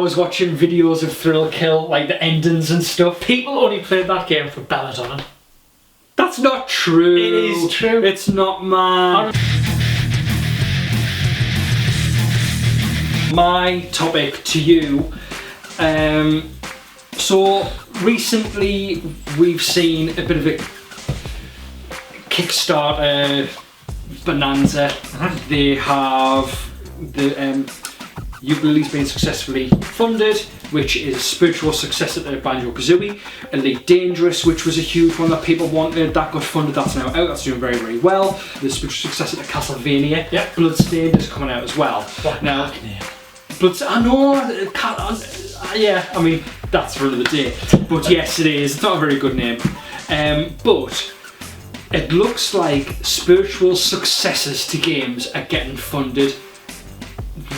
was watching videos of Thrill Kill, like the endings and stuff. People only played that game for belladonna. That's not true. It is true. It's not, man. My topic to you. So recently we've seen a bit of a Kickstarter bonanza. They have the Ukulele's been successfully funded, which is a spiritual successor to Banjo-Kazooie. Elite Dangerous, which was a huge one that people wanted, that got funded, that's now out, that's doing very, very well. The spiritual successor to Castlevania. Yep. Bloodstained is coming out as well. What now, name? I know, yeah, I mean, that's for another day. But yes, it is. It's not a very good name. But it looks like spiritual successors to games are getting funded.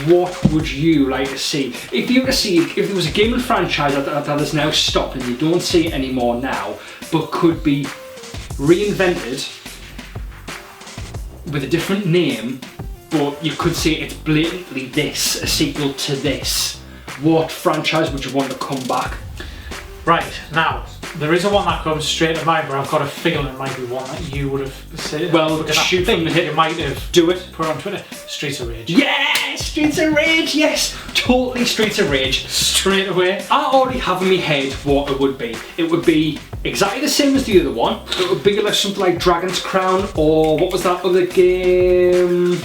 What would you like to see? If there was a gaming franchise that is now stopped and you don't see it anymore now, but could be reinvented with a different name, but you could say it's blatantly this, a sequel to this, what franchise would you want to come back? Right, now, there is one that comes straight to mind, but I've got a feeling it might be one that you would have said. Well, shoot from the hip. You might have Do it. Put it on Twitter. Streets of Rage. Yeah, Streets of Rage, yes! Totally Streets of Rage. Straight away. I already have in my head what it would be. It would be exactly the same as the other one. It would be like something like Dragon's Crown, or what was that other game?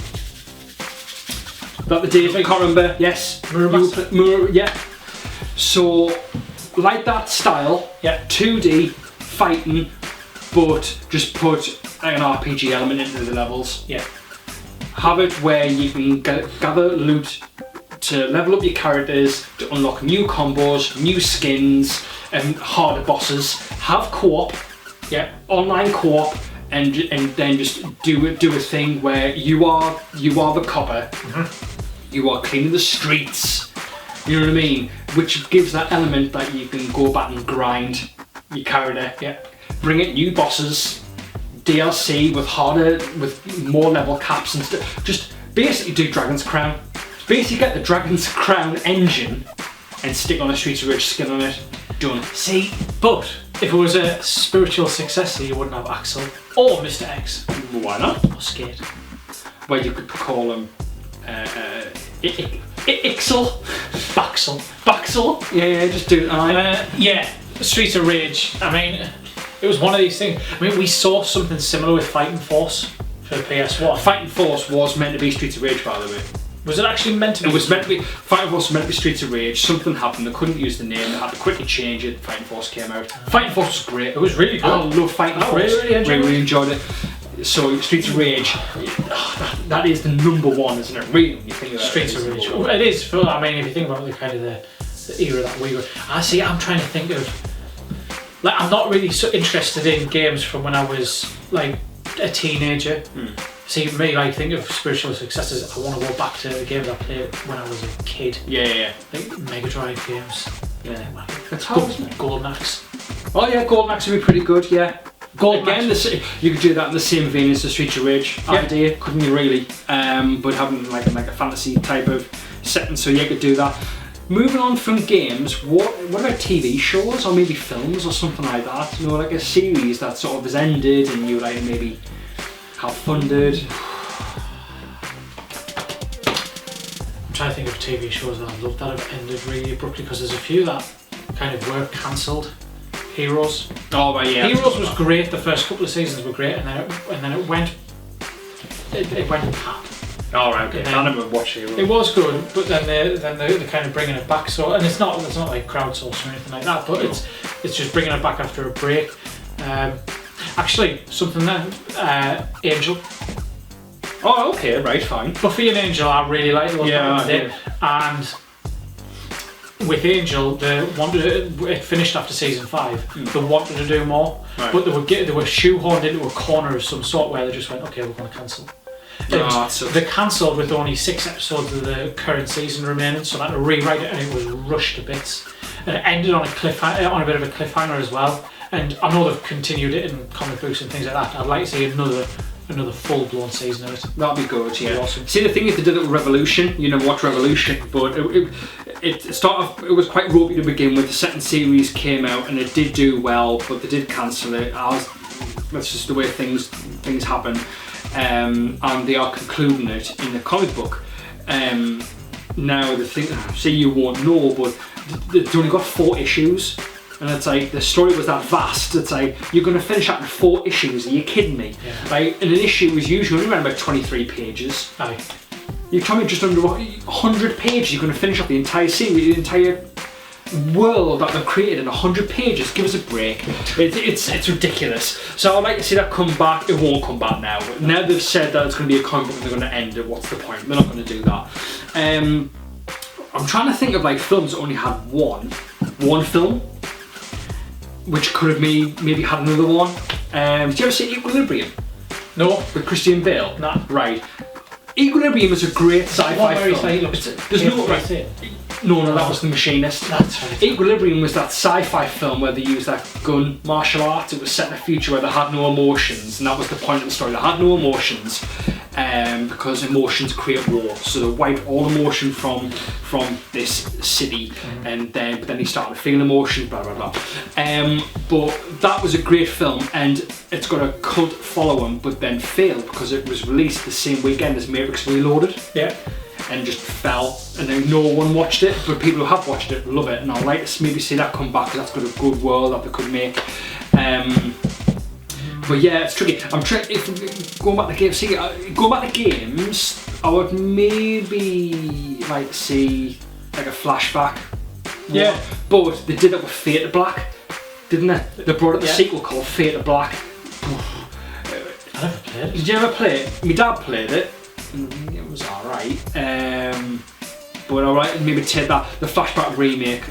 That the Dave, I can't remember. Yes. Yeah. So, like that style, yeah, 2D fighting, but just put an RPG element into the levels. Yeah. Have it where you can gather loot to level up your characters, to unlock new combos, new skins, and harder bosses. Have co-op, yeah, online co-op, and then just do a thing where you are the copper. Mm-hmm. You are cleaning the streets. You know what I mean? Which gives that element that you can go back and grind your character. Yeah. Bring it new bosses, DLC with more level caps and stuff. Just basically do Dragon's Crown. Basically get the Dragon's Crown engine and stick on a Streets of Rage skin on it. Done. See, but if it was a spiritual successor, you wouldn't have Axel or Mr. X. Why not? Or Skate. Well, you could call him Ixel. Baxel. Yeah, just do it. Yeah, Streets of Rage. I mean, it was one of these things. I mean, we saw something similar with Fighting Force for the PS1. Fighting Force was meant to be Streets of Rage, by the way. Was it actually meant to be? It was meant to be. Fighting Force was meant to be Streets of Rage. Something happened. They couldn't use the name. They had to quickly change it. Fighting Force came out. Fighting Force was great. It was really good. I love Fighting Force. Really enjoyed it. So Streets of Rage, that is the number one, isn't it? Really, when you think about Streets of Rage. It is. I mean, if you think about the kind of the era that we were. I'm trying to think of. Like, I'm not really so interested in games from when I was like a teenager. See, me, like, think of spiritual successors. I want to go back to the games I played when I was a kid. Yeah. Like Mega Drive games. Yeah. It's hard, isn't it? Golden Axe. Oh yeah, Golden Axe would be pretty good. Yeah. Again, you could do that in the same vein as the Streets of Rage idea, couldn't you really? But having like a fantasy type of setting, so you could do that. Moving on from games, what about TV shows or maybe films or something like that? You know, like a series that sort of has ended and you like maybe have funded. I'm trying to think of TV shows that I've loved that have ended really abruptly, because there's a few that kind of were cancelled. Heroes. Oh, right, yeah. Heroes was great. The first couple of seasons were great, and then it went pap. Oh, right, okay. I never watched Heroes. It was good, but then they're kind of bringing it back. So, and it's not like crowdsourcing or anything like that, but it's just bringing it back after a break. Actually, something that Angel. Oh, okay, right, fine. Buffy and Angel, I really liked it. Yeah, and with Angel, it finished after season 5. They wanted to do more, but they were shoehorned into a corner of some sort where they just went, okay, we're going to cancel. They cancelled with only 6 episodes of the current season remaining, so they had to rewrite it, and it was rushed to bits. And it ended on a bit of a cliffhanger as well. And I know they've continued it in comic books and things like that. I'd like to see another full-blown season of it. That'd be good, yeah. Awesome. See, the thing is, they did it with Revolution. You never watched Revolution, but it started off, it was quite ropey to begin with. The second series came out and it did do well, but they did cancel it. That's just the way things happen. And they are concluding it in the comic book. Now the thing, say you won't know, but it's only got 4 issues. And it's like, the story was that vast, it's like, you're going to finish that in 4 issues, are you kidding me? Yeah. Like, and an issue is usually only around about 23 pages. Aye. You're talking just under 100 pages, you're going to finish up the entire series, the entire world that they've created in 100 pages. Give us a break. It's ridiculous. So I'd like to see that come back. It won't come back now. Now they've said that it's going to be a comic book and they're going to end it, what's the point? They're not going to do that. I'm trying to think of like films that only had one film, which could have maybe had another one. Did you ever see Equilibrium? No. With Christian Bale? Nah. Right. Equilibrium is a great sci-fi film. There's no right. No, that was The Machinist. That's right. Equilibrium was that sci-fi film where they used that gun martial arts. It was set in a future where they had no emotions, and that was the point of the story. They had no emotions, because emotions create war. So they wiped all emotion from this city, and then he started feeling emotion. Blah blah blah. But that was a great film, and it's got a cult following, but then failed because it was released the same weekend as Matrix Reloaded. Yeah. And just fell, and then no one watched it, but people who have watched it love it, and I'd like to maybe see that come back, because that's got a good world that they could make. But yeah, it's tricky. If going back to games, I would maybe like to see like a flashback. Yeah. But they did it with Fade to Black, didn't they? They brought out the sequel called Fade to Black. I never played it. Did you ever play it? My dad played it. It was alright, but alright, maybe take that, the flashback remake,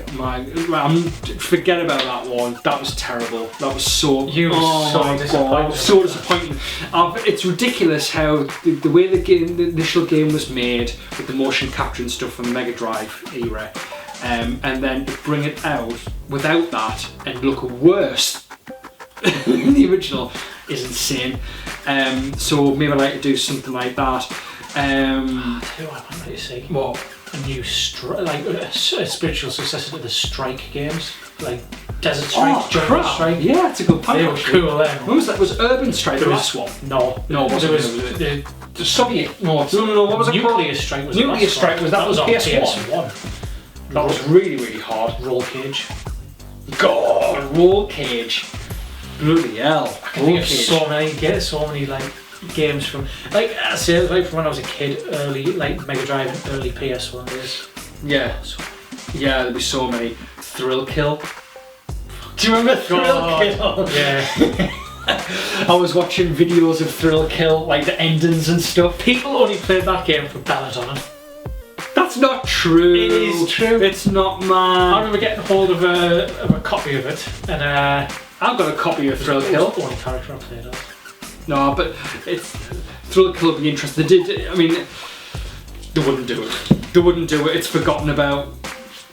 forget about that one, that was terrible, that was so disappointing. It's ridiculous how the way the initial game was made with the motion capture and stuff from the Mega Drive era, and then to bring it out without that and look worse than the original is insane. So maybe I'd like to do something like that. I tell you what, I'm ready to see. What? A new a spiritual successor to the Strike games, like Desert Strike, Jungle Strike. Yeah, it's a good point. They were cool then. When was that? Was Urban Strike the last one? No, it was the Soviet. No, what was it called? Nuclear Strike was Nuclear Strike was that was on PS1. That was really hard. Roll Cage. God, Roll Cage. Bloody hell! I can think of so many like games from like I say like from when I was a kid, early like Mega Drive and early PS1 days. Yeah, there'd be so many. Thrill Kill. Do you remember Thrill Kill? Yeah. I was watching videos of Thrill Kill, like the endings and stuff. People only played that game for Belladonna. That's not true. It is true. It's not, man. I remember getting hold of a copy of it, and I've got a copy of Thrill Kill. It was the only character I played as. No, but it's Thrill Kill would be interesting. They did. I mean, they wouldn't do it. They wouldn't do it. It's forgotten about.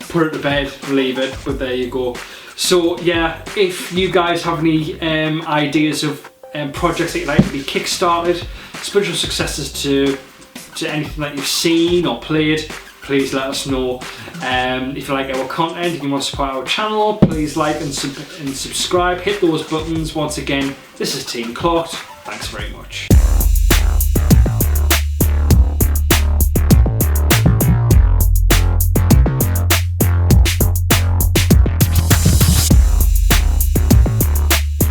Put it to bed. Leave it. But there you go. So yeah, if you guys have any ideas of projects that you'd like to be kickstarted, spiritual successors to anything that you've seen or played, please let us know. If you like our content, if you want to support our channel, please like and subscribe. Hit those buttons. Once again, this is Team Clocked. Thanks very much.